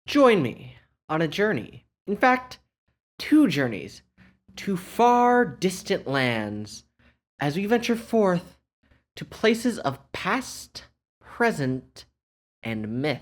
Join me on a journey. In fact, two journeys to far distant lands as we venture forth to places of past, present, and myth.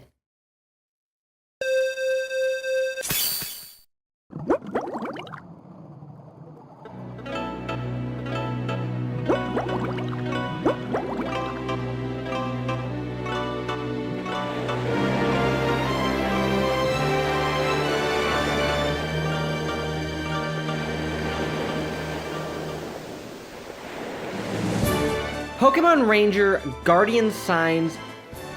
Pokémon Ranger Guardian Signs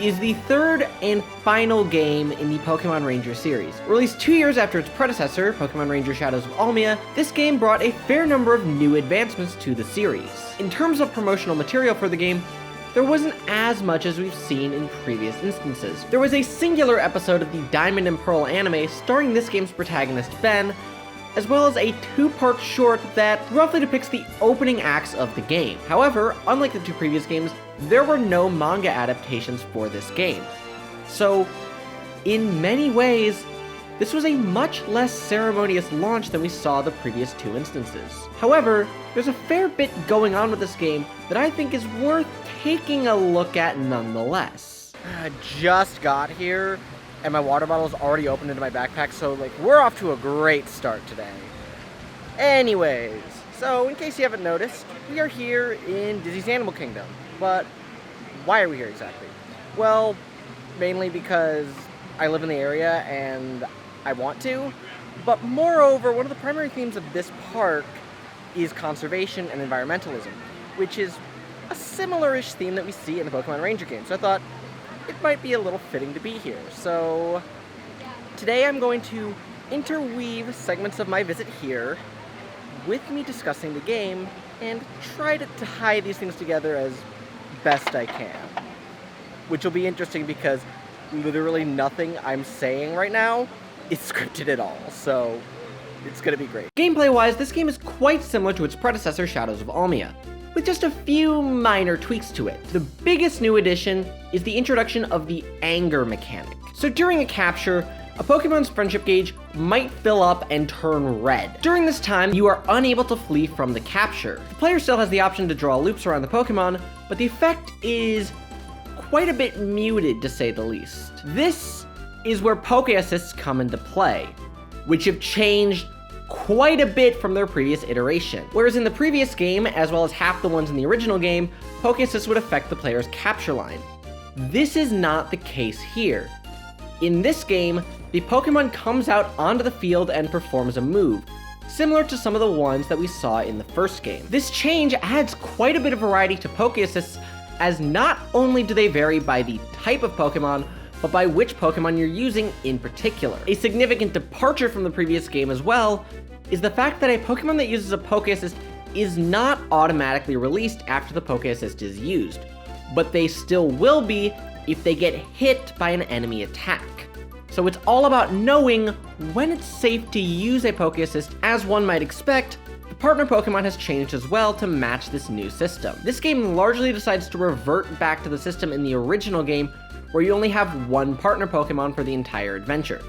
is the third and final game in the Pokémon Ranger series. Released 2 years after its predecessor, Pokémon Ranger Shadows of Almia, this game brought a fair number of new advancements to the series. In terms of promotional material for the game, there wasn't as much as we've seen in previous instances. There was a singular episode of the Diamond and Pearl anime starring this game's protagonist Ben, as well as a two-part short that roughly depicts the opening acts of the game. However, unlike the two previous games, there were no manga adaptations for this game. So, in many ways, this was a much less ceremonious launch than we saw the previous two instances. However, there's a fair bit going on with this game that I think is worth taking a look at nonetheless. I just got here, and my water bottle is already opened into my backpack, so we're off to a great start today. Anyways, so in case you haven't noticed, we are here in Disney's Animal Kingdom. But why are we here exactly? Well, mainly because I live in the area and I want to, but moreover, one of the primary themes of this park is conservation and environmentalism, which is a similar-ish theme that we see in the Pokémon Ranger game, so I thought it might be a little fitting to be here. So today I'm going to interweave segments of my visit here with me discussing the game and try to tie these things together as best I can. Which will be interesting because literally nothing I'm saying right now is scripted at all, so it's gonna be great. Gameplay-wise, this game is quite similar to its predecessor, Shadows of Almia, with just a few minor tweaks to it. The biggest new addition is the introduction of the anger mechanic. So during a capture, a Pokemon's friendship gauge might fill up and turn red. During this time, you are unable to flee from the capture. The player still has the option to draw loops around the Pokemon, but the effect is quite a bit muted, to say the least. This is where Poke Assists come into play, which have changed quite a bit from their previous iteration. Whereas in the previous game, as well as half the ones in the original game, Poke Assists would affect the player's capture line. This is not the case here. In this game, the Pokemon comes out onto the field and performs a move, similar to some of the ones that we saw in the first game. This change adds quite a bit of variety to Poke Assists, as not only do they vary by the type of Pokemon, but by which Pokemon you're using in particular. A significant departure from the previous game as well is the fact that a Pokemon that uses a Poke Assist is not automatically released after the Poke Assist is used, but they still will be if they get hit by an enemy attack. So it's all about knowing when it's safe to use a Poke Assist. As one might expect, the partner Pokemon has changed as well to match this new system. This game largely decides to revert back to the system in the original game, where you only have one partner Pokemon for the entire adventure.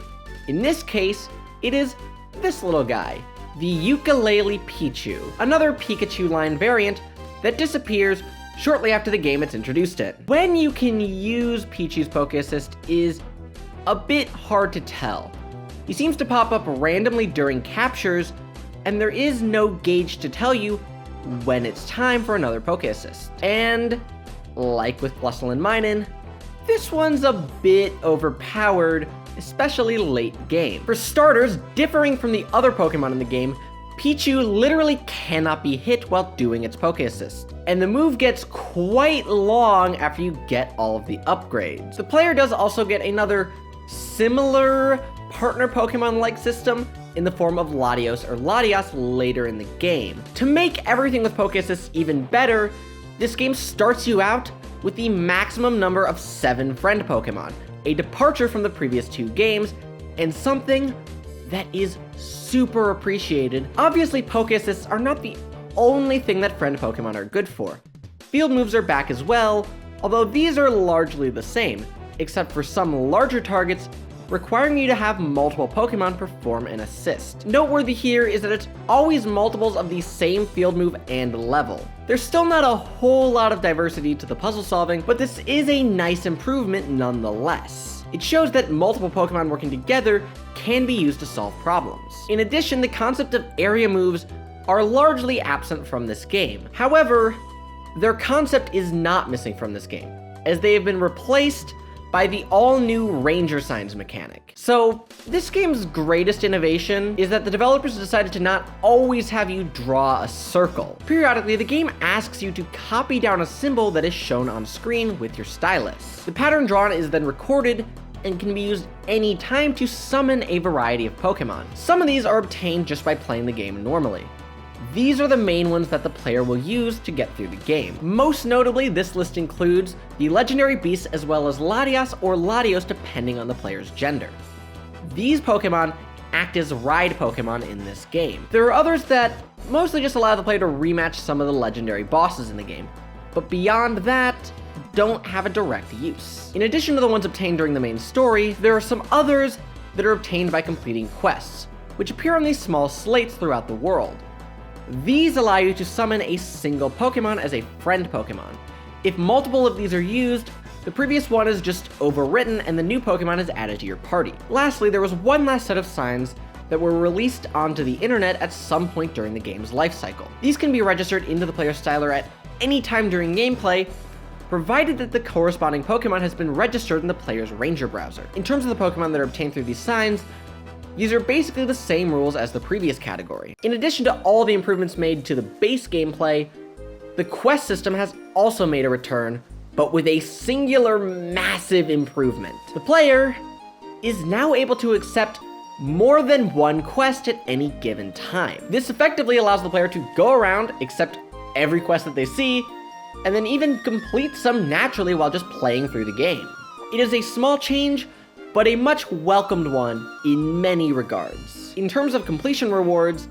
In this case, it is this little guy, the Ukulele Pichu, another Pikachu line variant that disappears shortly after the game it's introduced it. When you can use Pichu's Poke Assist is a bit hard to tell. He seems to pop up randomly during captures, and there is no gauge to tell you when it's time for another Poke Assist. And, like with Plusle and Minun, this one's a bit overpowered, especially late game. For starters, differing from the other Pokemon in the game, Pichu literally cannot be hit while doing its Poke Assist, and the move gets quite long after you get all of the upgrades. The player does also get another similar partner Pokemon-like system in the form of Latios or Latias later in the game. To make everything with Poke Assists even better, this game starts you out with the maximum number of 7 friend Pokemon, a departure from the previous 2 games, and something that is super appreciated. Obviously, Poke Assists are not the only thing that friend Pokemon are good for. Field moves are back as well, although these are largely the same, except for some larger targets requiring you to have multiple Pokemon perform an assist. Noteworthy here is that it's always multiples of the same field move and level. There's still not a whole lot of diversity to the puzzle solving, but this is a nice improvement nonetheless. It shows that multiple Pokemon working together can be used to solve problems. In addition, the concept of area moves are largely absent from this game. However, their concept is not missing from this game, as they have been replaced by the all-new Ranger signs mechanic. So, this game's greatest innovation is that the developers decided to not always have you draw a circle. Periodically, the game asks you to copy down a symbol that is shown on screen with your stylus. The pattern drawn is then recorded and can be used anytime to summon a variety of Pokemon. Some of these are obtained just by playing the game normally. These are the main ones that the player will use to get through the game. Most notably, this list includes the legendary beasts as well as Latias or Latios depending on the player's gender. These Pokemon act as ride Pokemon in this game. There are others that mostly just allow the player to rematch some of the legendary bosses in the game, but beyond that, don't have a direct use. In addition to the ones obtained during the main story, there are some others that are obtained by completing quests, which appear on these small slates throughout the world. These allow you to summon a single Pokemon as a friend Pokemon. If multiple of these are used, the previous one is just overwritten and the new Pokemon is added to your party. Lastly, there was one last set of signs that were released onto the internet at some point during the game's life cycle. These can be registered into the player's styler at any time during gameplay, provided that the corresponding Pokemon has been registered in the player's Ranger browser. In terms of the Pokemon that are obtained through these signs, these are basically the same rules as the previous category. In addition to all the improvements made to the base gameplay, the quest system has also made a return, but with a singular massive improvement. The player is now able to accept more than one quest at any given time. This effectively allows the player to go around, accept every quest that they see, and then even complete some naturally while just playing through the game. It is a small change, but a much welcomed one in many regards. In terms of completion rewards,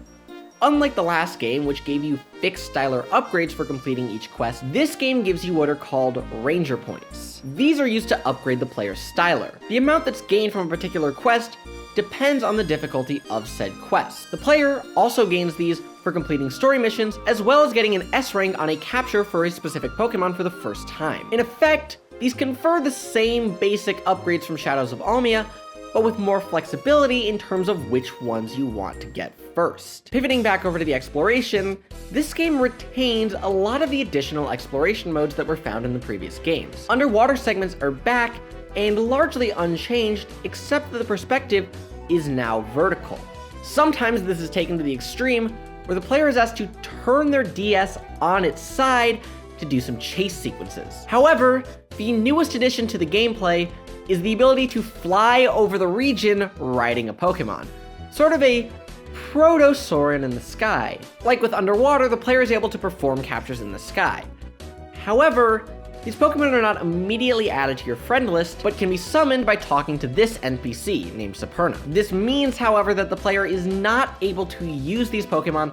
unlike the last game, which gave you fixed styler upgrades for completing each quest, this game gives you what are called Ranger points. These are used to upgrade the player's styler. The amount that's gained from a particular quest depends on the difficulty of said quest. The player also gains these for completing story missions, as well as getting an S rank on a capture for a specific Pokemon for the first time. In effect, these confer the same basic upgrades from Shadows of Almia, but with more flexibility in terms of which ones you want to get first. Pivoting back over to the exploration, this game retains a lot of the additional exploration modes that were found in the previous games. Underwater segments are back and largely unchanged, except that the perspective is now vertical. Sometimes this is taken to the extreme, where the player is asked to turn their DS on its side to do some chase sequences. However, the newest addition to the gameplay is the ability to fly over the region riding a Pokemon. Sort of a proto-Soarin' in the sky. Like with underwater, the player is able to perform captures in the sky. However, these Pokemon are not immediately added to your friend list, but can be summoned by talking to this NPC named Saperna. This means, however, that the player is not able to use these Pokemon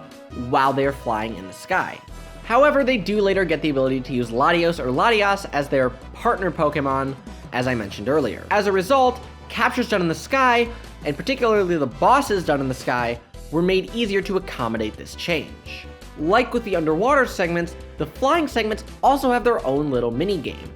while they are flying in the sky. However, they do later get the ability to use Latios or Latias as their partner Pokemon, as I mentioned earlier. As a result, captures done in the sky, and particularly the bosses done in the sky, were made easier to accommodate this change. Like with the underwater segments, the flying segments also have their own little mini-game.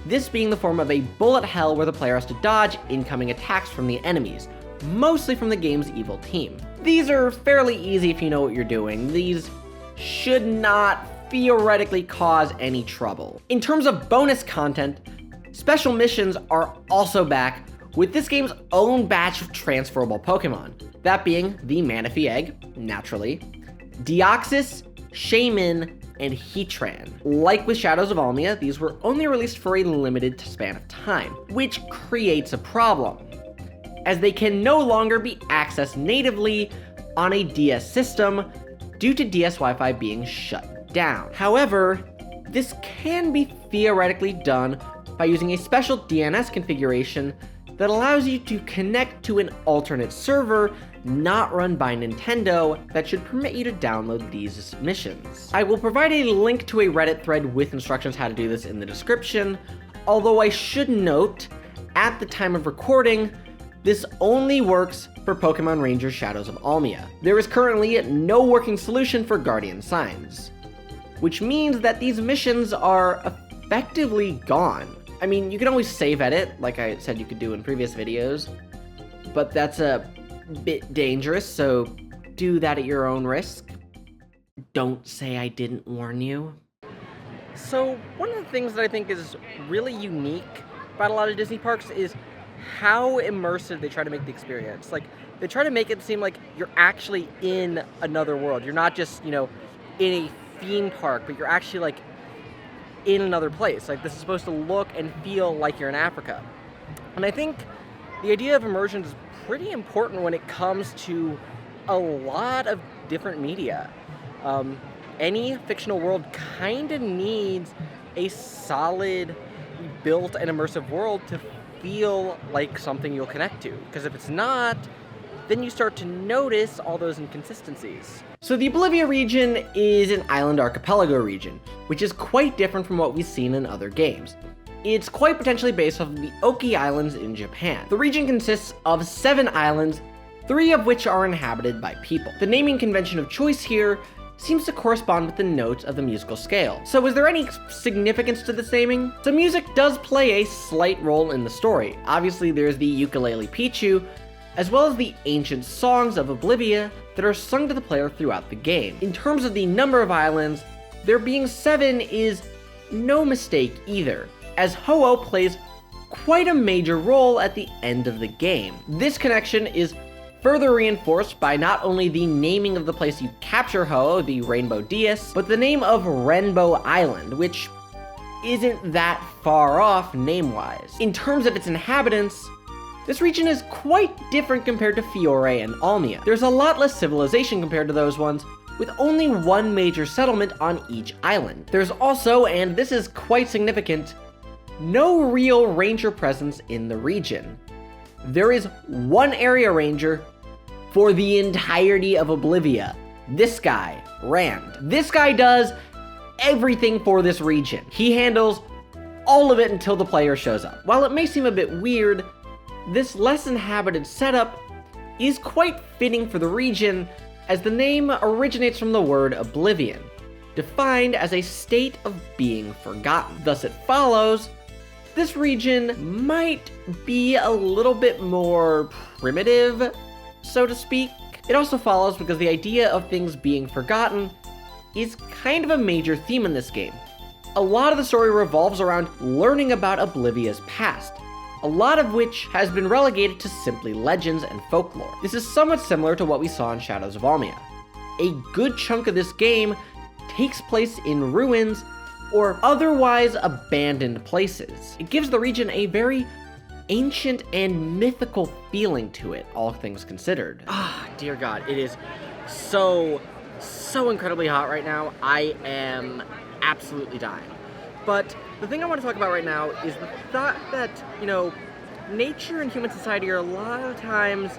This being the form of a bullet hell where the player has to dodge incoming attacks from the enemies, mostly from the game's evil team. These are fairly easy if you know what you're doing. These should not theoretically cause any trouble. In terms of bonus content, special missions are also back with this game's own batch of transferable Pokemon, that being the Manaphy Egg, naturally, Deoxys, Shaman, and Heatran. Like with Shadows of Almia, these were only released for a limited span of time, which creates a problem, as they can no longer be accessed natively on a DS system due to DS Wi-Fi being shut down. However, this can be theoretically done by using a special DNS configuration that allows you to connect to an alternate server not run by Nintendo that should permit you to download these missions. I will provide a link to a Reddit thread with instructions how to do this in the description, although I should note, at the time of recording, This only works for Pokémon Ranger Shadows of Almia. There is currently no working solution for Guardian Signs, which means that these missions are effectively gone. I mean, you can always save edit, like I said you could do in previous videos, but that's a bit dangerous, so do that at your own risk. Don't say I didn't warn you. So, one of the things that I think is really unique about a lot of Disney parks is how immersive they try to make the experience. Like, they try to make it seem like you're actually in another world. You're not just, in a theme park, but you're actually, like, in another place. Like, this is supposed to look and feel like you're in Africa. And I think the idea of immersion is pretty important when it comes to a lot of different media. Any fictional world kind of needs a solid, built and immersive world to feel like something you'll connect to. Because if it's not, then you start to notice all those inconsistencies. So the Oblivia region is an island archipelago region, which is quite different from what we've seen in other games. It's quite potentially based off of the Oki Islands in Japan. The region consists of 7 islands, 3 of which are inhabited by people. The naming convention of choice here seems to correspond with the notes of the musical scale. So is there any significance to this naming? So music does play a slight role in the story. Obviously there's the ukulele Pichu, as well as the ancient songs of Oblivia that are sung to the player throughout the game. In terms of the number of islands, there being 7 is no mistake either, as Ho-Oh plays quite a major role at the end of the game. This connection is further reinforced by not only the naming of the place you capture Ho-Oh, the Rainbow Dais, but the name of Rainbow Island, which isn't that far off name-wise. In terms of its inhabitants, this region is quite different compared to Fiore and Almia. There's a lot less civilization compared to those ones, with only 1 major settlement on each island. There's also, and this is quite significant, no real ranger presence in the region. There is 1 area ranger for the entirety of Oblivia. This guy, Rand. This guy does everything for this region. He handles all of it until the player shows up. While it may seem a bit weird, this less inhabited setup is quite fitting for the region, as the name originates from the word oblivion, defined as a state of being forgotten. Thus it follows this region might be a little bit more primitive, so to speak. It also follows because the idea of things being forgotten is kind of a major theme in this game. A lot of the story revolves around learning about Oblivia's past, a lot of which has been relegated to simply legends and folklore. This is somewhat similar to what we saw in Shadows of Almia. A good chunk of this game takes place in ruins or otherwise abandoned places. It gives the region a very ancient and mythical feeling to it, all things considered. Ah, dear God, it is so incredibly hot right now. I am absolutely dying. But the thing I want to talk about right now is the thought that, nature and human society are a lot of times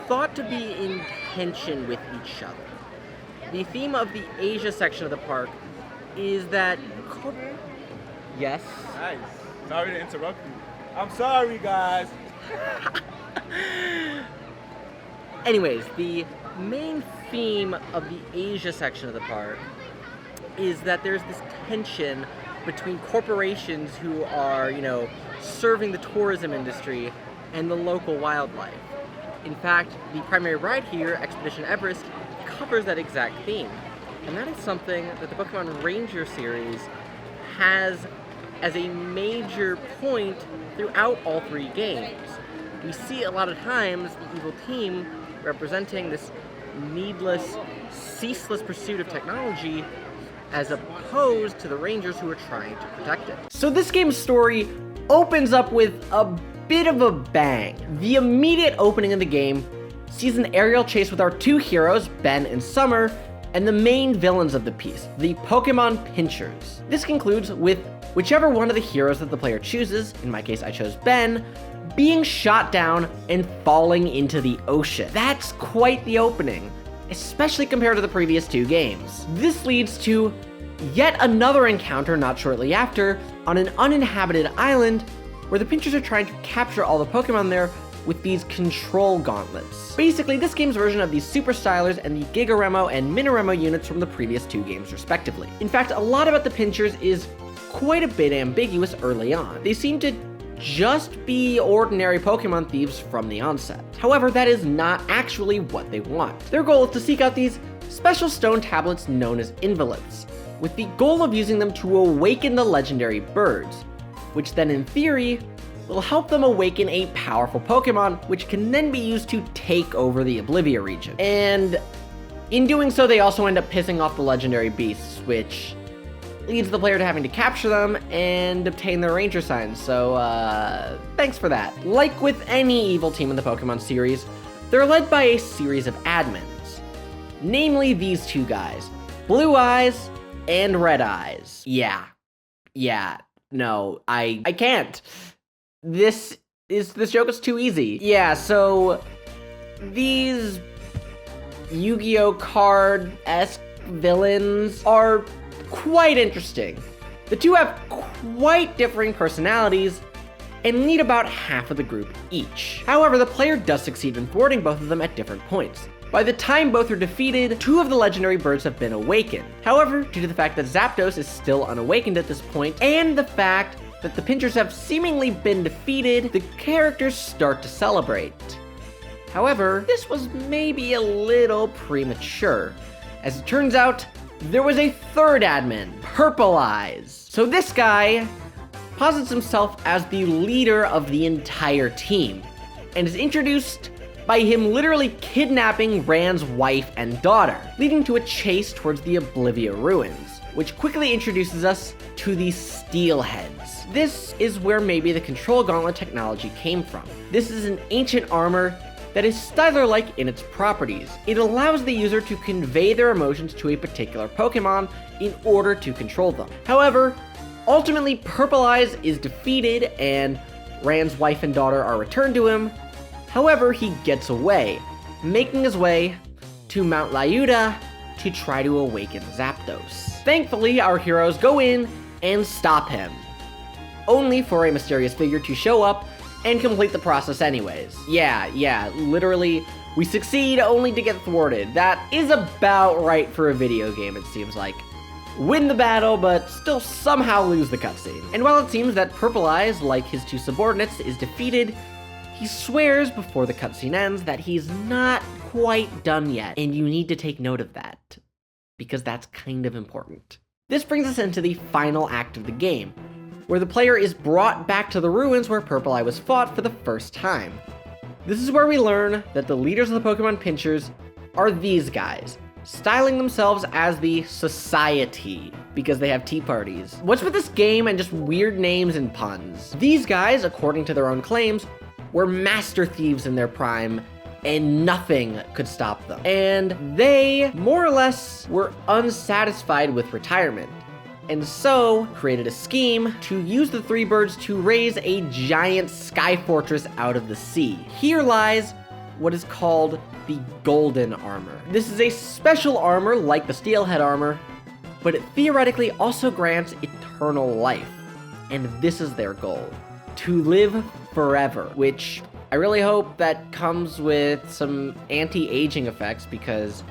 thought to be in tension with each other. The theme of the Asia section of the park is that... Yes? Nice. Sorry to interrupt you. I'm sorry, guys. Anyways, the main theme of the Asia section of the park is that there's this tension between corporations who are, serving the tourism industry and the local wildlife. In fact, the primary ride here, Expedition Everest, covers that exact theme. And that is something that the Pokémon Ranger series has as a major point throughout all 3 games. We see a lot of times the evil team representing this needless, ceaseless pursuit of technology as opposed to the Rangers who are trying to protect it. So this game's story opens up with a bit of a bang. The immediate opening of the game sees an aerial chase with our 2 heroes, Ben and Summer, and the main villains of the piece, the Pokemon Pinchers. This concludes with whichever one of the heroes that the player chooses, in my case I chose Ben, being shot down and falling into the ocean. That's quite the opening, especially compared to the previous 2 games. This leads to yet another encounter not shortly after on an uninhabited island where the Pinchers are trying to capture all the Pokemon there with these control gauntlets. Basically, this game's version of these Super Stylers and the Gigaremo and Miniremo units from the previous 2 games respectively. In fact, a lot about the Pinchers is quite a bit ambiguous early on. They seem to just be ordinary Pokemon thieves from the onset. However, that is not actually what they want. Their goal is to seek out these special stone tablets known as invalids, with the goal of using them to awaken the legendary birds, which then in theory will help them awaken a powerful Pokemon, which can then be used to take over the Oblivia region. And in doing so, they also end up pissing off the legendary beasts, which leads the player to having to capture them and obtain their Ranger signs, so thanks for that. Like with any evil team in the Pokemon series, they're led by a series of admins, namely these 2 guys, Blue Eyes and Red Eyes. Yeah, no, I can't. This joke is too easy. Yeah, so these Yu-Gi-Oh card-esque villains are quite interesting. The 2 have quite differing personalities and lead about half of the group each. However, the player does succeed in thwarting both of them at different points. By the time both are defeated, 2 of the legendary birds have been awakened. However, due to the fact that Zapdos is still unawakened at this point, and the fact that the Pinchers have seemingly been defeated, the characters start to celebrate. However, this was maybe a little premature. As it turns out, there was a 3rd admin, Purple Eyes. So this guy posits himself as the leader of the entire team, and is introduced by him literally kidnapping Rand's wife and daughter, leading to a chase towards the Oblivia ruins, which quickly introduces us to the Steelheads. This is where maybe the control gauntlet technology came from. This is an ancient armor that is Styler-like in its properties. It allows the user to convey their emotions to a particular Pokemon in order to control them. However, ultimately Purple Eyes is defeated and Rand's wife and daughter are returned to him. However, he gets away, making his way to Mount Lyuda to try to awaken Zapdos. Thankfully, our heroes go in and stop him, only for a mysterious figure to show up and complete the process anyways. Yeah, literally, we succeed only to get thwarted. That is about right for a video game, it seems like. Win the battle, but still somehow lose the cutscene. And while it seems that Purple Eyes, like his 2 subordinates, is defeated, he swears before the cutscene ends that he's not quite done yet, and you need to take note of that, because that's kind of important. This brings us into the final act of the game, where the player is brought back to the ruins where Purple Eye was fought for the first time. This is where we learn that the leaders of the Pokemon Pinchers are these guys, styling themselves as the Society, because they have tea parties. What's with this game and just weird names and puns? These guys, according to their own claims, were master thieves in their prime, and nothing could stop them. And they, more or less, were unsatisfied with retirement, and so created a scheme to use the 3 birds to raise a giant sky fortress out of the sea. Here lies what is called the Golden Armor. This is a special armor like the Steelhead armor, but it theoretically also grants eternal life. And this is their goal, to live forever, which I really hope that comes with some anti-aging effects, because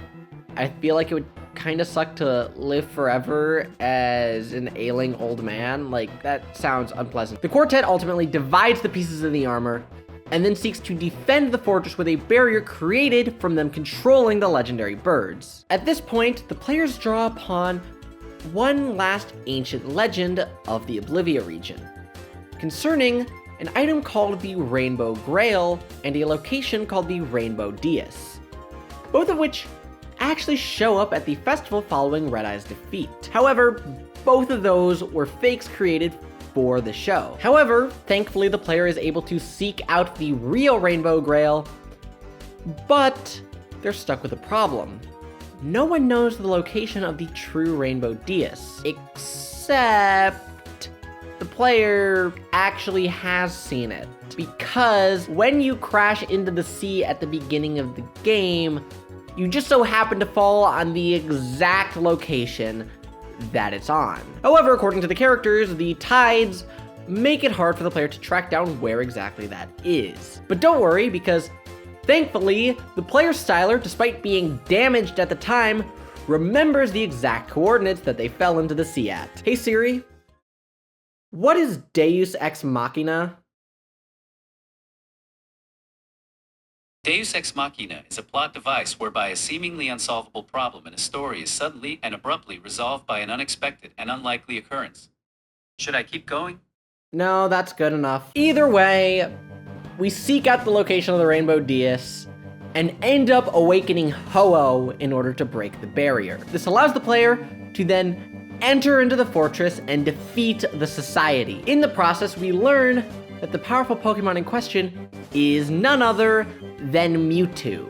I feel like it would kind of suck to live forever as an ailing old man. Like, that sounds unpleasant. The quartet ultimately divides the pieces of the armor and then seeks to defend the fortress with a barrier created from them controlling the legendary birds. At this point, the players draw upon one last ancient legend of the Oblivia region, concerning an item called the Rainbow Grail and a location called the Rainbow Dais, both of which actually show up at the festival following Red Eye's defeat. However, both of those were fakes created for the show. However, thankfully the player is able to seek out the real Rainbow Grail, but they're stuck with a problem. No one knows the location of the true Rainbow Dais, except the player actually has seen it. Because when you crash into the sea at the beginning of the game, you just so happen to fall on the exact location that it's on. However, according to the characters, the tides make it hard for the player to track down where exactly that is. But don't worry, because thankfully, the player's styler, despite being damaged at the time, remembers the exact coordinates that they fell into the sea at. Hey Siri, what is Deus Ex Machina? Deus Ex Machina is a plot device whereby a seemingly unsolvable problem in a story is suddenly and abruptly resolved by an unexpected and unlikely occurrence. Should I keep going? No, that's good enough. Either way, we seek out the location of the Rainbow Deus and end up awakening Ho-Oh in order to break the barrier. This allows the player to then enter into the fortress and defeat the society. In the process, we learn that the powerful Pokemon in question is none other than Mewtwo.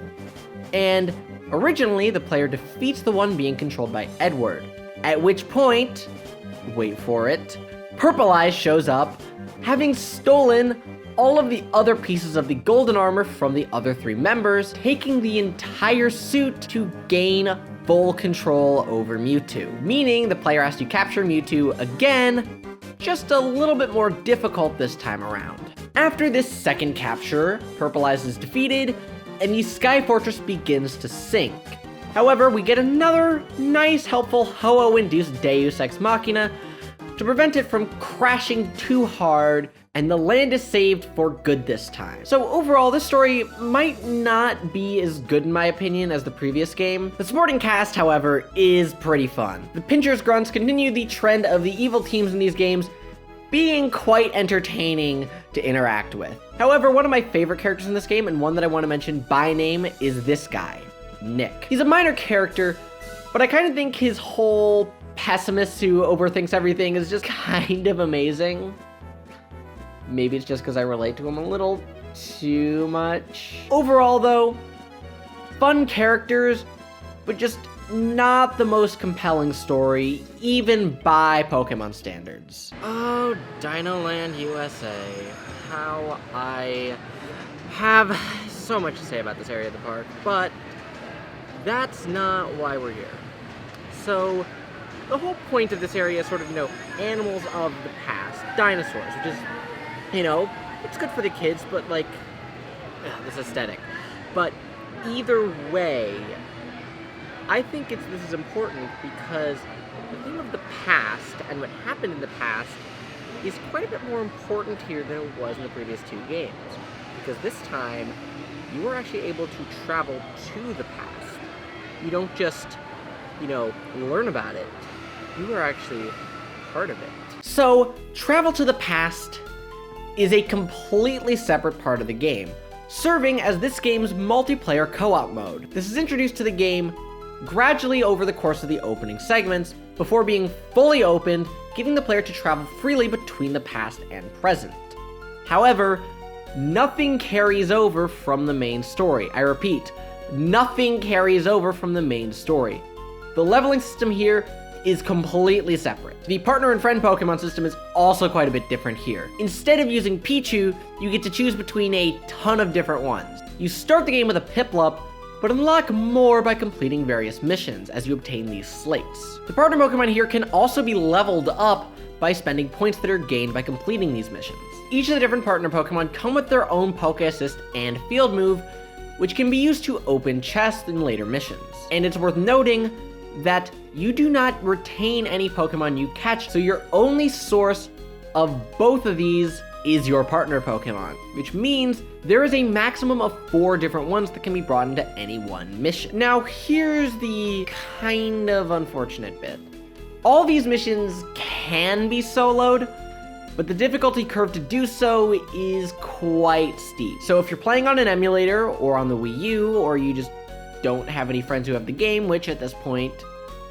And originally, the player defeats the one being controlled by Edward, at which point, wait for it, Purple Eyes shows up, having stolen all of the other pieces of the golden armor from the other 3 members, taking the entire suit to gain full control over Mewtwo, meaning the player has to capture Mewtwo again, just a little bit more difficult this time around. After this second capture, Purple Eyes is defeated, and the Sky Fortress begins to sink. However, we get another nice, helpful Ho-Oh-induced Deus Ex Machina to prevent it from crashing too hard, and the land is saved for good this time. So overall, this story might not be as good in my opinion as the previous game. The supporting cast, however, is pretty fun. The Pincher's Grunts continue the trend of the evil teams in these games being quite entertaining to interact with. However, one of my favorite characters in this game, and one that I want to mention by name, is this guy, Nick. He's a minor character, but I kind of think his whole pessimist who overthinks everything is just kind of amazing. Maybe it's just because I relate to him a little too much. Overall though, fun characters, but just not the most compelling story, even by Pokemon standards. Oh, Dinoland USA. How I have so much to say about this area of the park, but that's not why we're here. So, the whole point of this area is sort of, animals of the past, dinosaurs, which is, it's good for the kids, but this aesthetic. But either way, I think this is important because the theme of the past and what happened in the past is quite a bit more important here than it was in the previous 2 games. Because this time, you were actually able to travel to the past. You don't just, learn about it. You were actually part of it. So, travel to the past is a completely separate part of the game, serving as this game's multiplayer co-op mode. This is introduced to the game gradually over the course of the opening segments, before being fully opened, giving the player to travel freely between the past and present. However, nothing carries over from the main story. I repeat, nothing carries over from the main story. The leveling system here is completely separate. The partner and friend Pokemon system is also quite a bit different here. Instead of using Pichu, you get to choose between a ton of different ones. You start the game with a Piplup, but unlock more by completing various missions as you obtain these slates. The partner Pokemon here can also be leveled up by spending points that are gained by completing these missions. Each of the different partner Pokemon come with their own Poke Assist and Field Move, which can be used to open chests in later missions. And it's worth noting that you do not retain any Pokemon you catch, so your only source of both of these is your partner Pokemon, which means there is a maximum of 4 different ones that can be brought into any one mission. Now, here's the kind of unfortunate bit. All these missions can be soloed, but the difficulty curve to do so is quite steep. So if you're playing on an emulator or on the Wii U, or you just don't have any friends who have the game, which at this point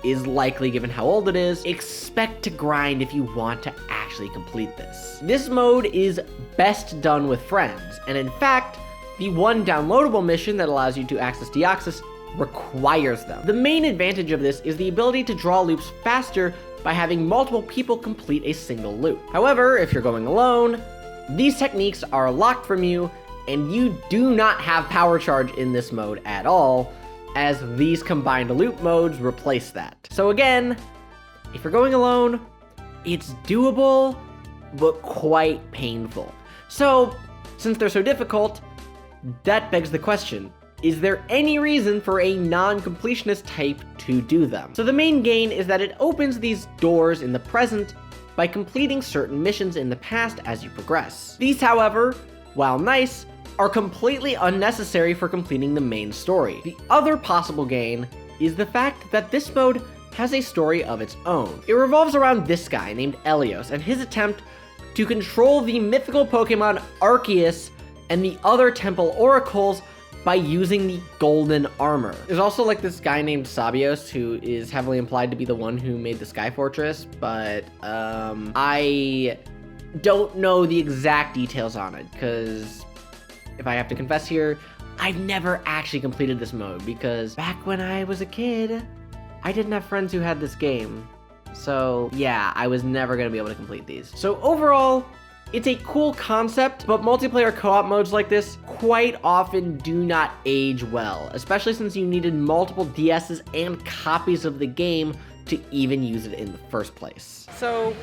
is likely given how old it is, expect to grind if you want to actually complete this. This mode is best done with friends, and in fact, the one downloadable mission that allows you to access Deoxys requires them. The main advantage of this is the ability to draw loops faster by having multiple people complete a single loop. However, if you're going alone, these techniques are locked from you, and you do not have power charge in this mode at all, as these combined loop modes replace that. So again, if you're going alone, it's doable, but quite painful. So, since they're so difficult, that begs the question, is there any reason for a non-completionist type to do them? So the main gain is that it opens these doors in the present by completing certain missions in the past as you progress. These, however, while nice, are completely unnecessary for completing the main story. The other possible gain is the fact that this mode has a story of its own. It revolves around this guy named Elios and his attempt to control the mythical Pokemon Arceus and the other temple oracles by using the golden armor. There's also like this guy named Sabios who is heavily implied to be the one who made the Sky Fortress, but I don't know the exact details on it, because if I have to confess here, I've never actually completed this mode, because back when I was a kid, I didn't have friends who had this game. So yeah, I was never gonna be able to complete these. So overall, it's a cool concept, but multiplayer co-op modes like this quite often do not age well, especially since you needed multiple DSs and copies of the game to even use it in the first place. So,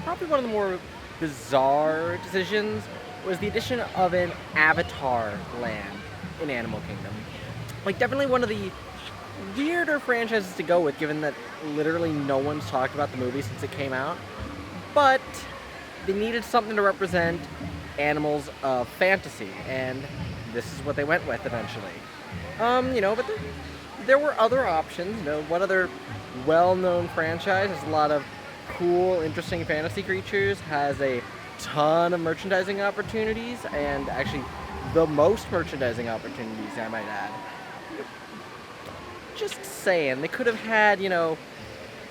probably one of the more bizarre decisions was the addition of an Avatar land in Animal Kingdom. Like, definitely one of the weirder franchises to go with, given that literally no one's talked about the movie since it came out. But they needed something to represent animals of fantasy, and this is what they went with eventually. But there were other options. What other well-known franchise has a lot of cool, interesting fantasy creatures, has a ton of merchandising opportunities, and actually the most merchandising opportunities, I might add. Just saying, they could have had,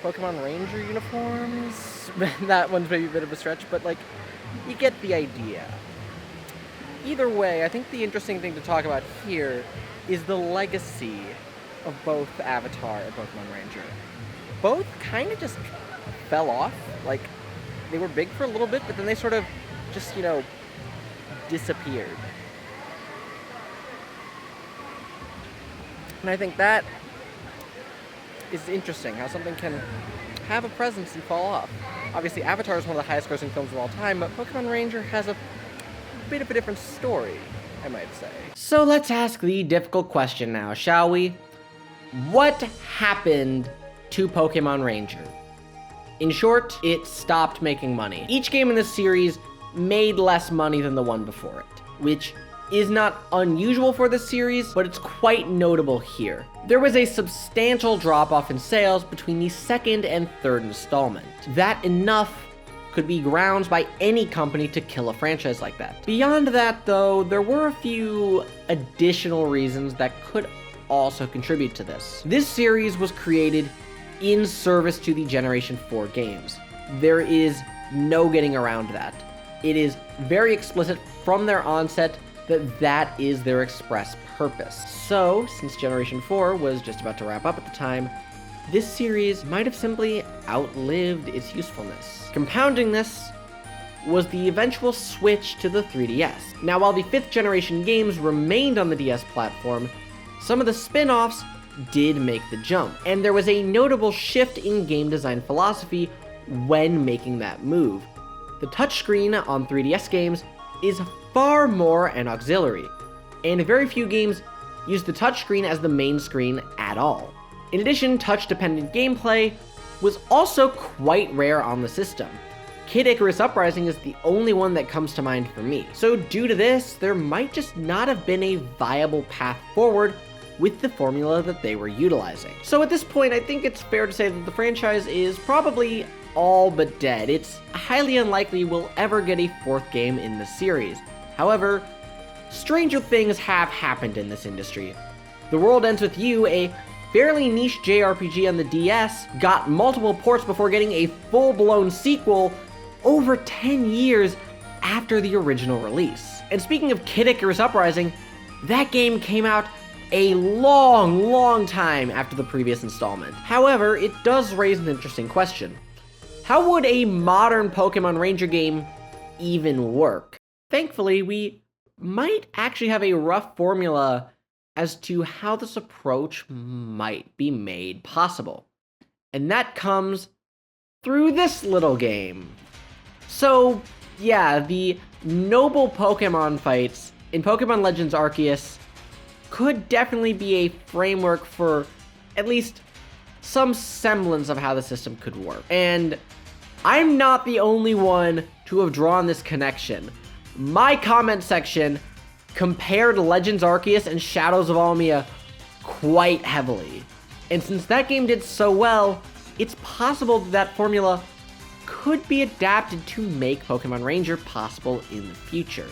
Pokémon Ranger uniforms. That one's maybe a bit of a stretch, but like, you get the idea. Either way, I think the interesting thing to talk about here is the legacy of both Avatar and Pokémon Ranger. Both kind of just fell off. Like, they were big for a little bit, but then they sort of just, disappeared. And I think that is interesting, how something can have a presence and fall off. Obviously, Avatar is one of the highest grossing films of all time, but Pokémon Ranger has a bit of a different story, I might say. So let's ask the difficult question now, shall we? What happened to Pokémon Ranger? In short, it stopped making money. Each game in this series made less money than the one before it, which is not unusual for this series, but it's quite notable here. There was a substantial drop-off in sales between the second and third installment. That enough could be grounds by any company to kill a franchise like that. Beyond that, though, there were a few additional reasons that could also contribute to this. This series was created in service to the Generation 4 games. There is no getting around that. It is very explicit from their onset that is their express purpose. So, since Generation 4 was just about to wrap up at the time, this series might have simply outlived its usefulness. Compounding this was the eventual switch to the 3DS. Now, while the 5th generation games remained on the DS platform, some of the spin-offs did make the jump, and there was a notable shift in game design philosophy when making that move. The touchscreen on 3DS games is far more an auxiliary, and very few games use the touchscreen as the main screen at all. In addition, touch-dependent gameplay was also quite rare on the system. Kid Icarus Uprising is the only one that comes to mind for me. So due to this, there might just not have been a viable path forward with the formula that they were utilizing. So at this point, I think it's fair to say that the franchise is probably all but dead. It's highly unlikely we'll ever get a 4th game in the series. However, stranger things have happened in this industry. The World Ends With You, a fairly niche JRPG on the DS, got multiple ports before getting a full-blown sequel over 10 years after the original release. And speaking of Kid Icarus Uprising, that game came out a long time after the previous installment. However, it does raise an interesting question. How would a modern Pokémon Ranger game even work? Thankfully, we might actually have a rough formula as to how this approach might be made possible. And that comes through this little game. So, yeah, the noble Pokemon fights in Pokemon Legends Arceus could definitely be a framework for at least some semblance of how the system could work. And I'm not the only one to have drawn this connection. My comment section compared Legends Arceus and Shadows of Almia quite heavily. And since that game did so well, it's possible that formula could be adapted to make Pokemon Ranger possible in the future.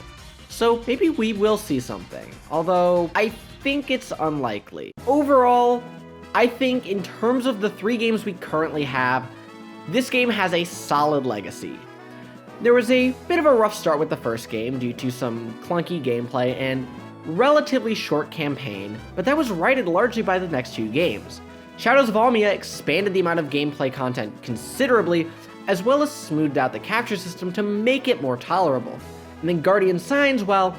So maybe we will see something, although I think it's unlikely. Overall, I think in terms of the 3 games we currently have, this game has a solid legacy. There was a bit of a rough start with the first game due to some clunky gameplay and relatively short campaign, but that was righted largely by the next 2 games. Shadows of Almia expanded the amount of gameplay content considerably, as well as smoothed out the capture system to make it more tolerable. And then Guardian Signs, while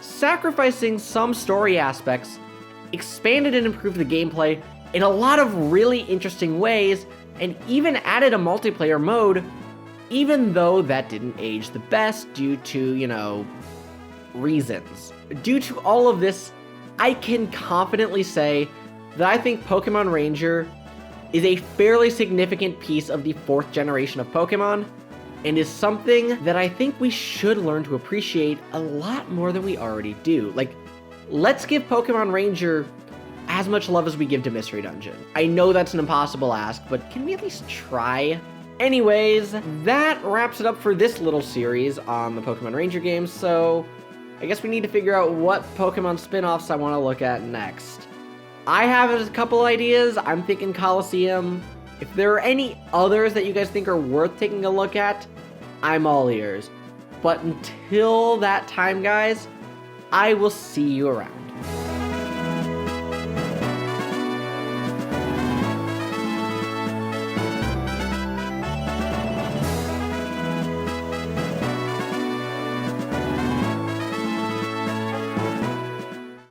sacrificing some story aspects, expanded and improved the gameplay in a lot of really interesting ways, and even added a multiplayer mode, even though that didn't age the best due to, reasons. Due to all of this, I can confidently say that I think Pokemon Ranger is a fairly significant piece of the 4th generation of Pokemon, and is something that I think we should learn to appreciate a lot more than we already do. Like, let's give Pokemon Ranger as much love as we give to Mystery Dungeon. I know that's an impossible ask, but can we at least try? Anyways, that wraps it up for this little series on the Pokemon Ranger games, so I guess we need to figure out what Pokemon spin-offs I want to look at next. I have a couple ideas. I'm thinking Colosseum. If there are any others that you guys think are worth taking a look at, I'm all ears. But until that time, guys, I will see you around.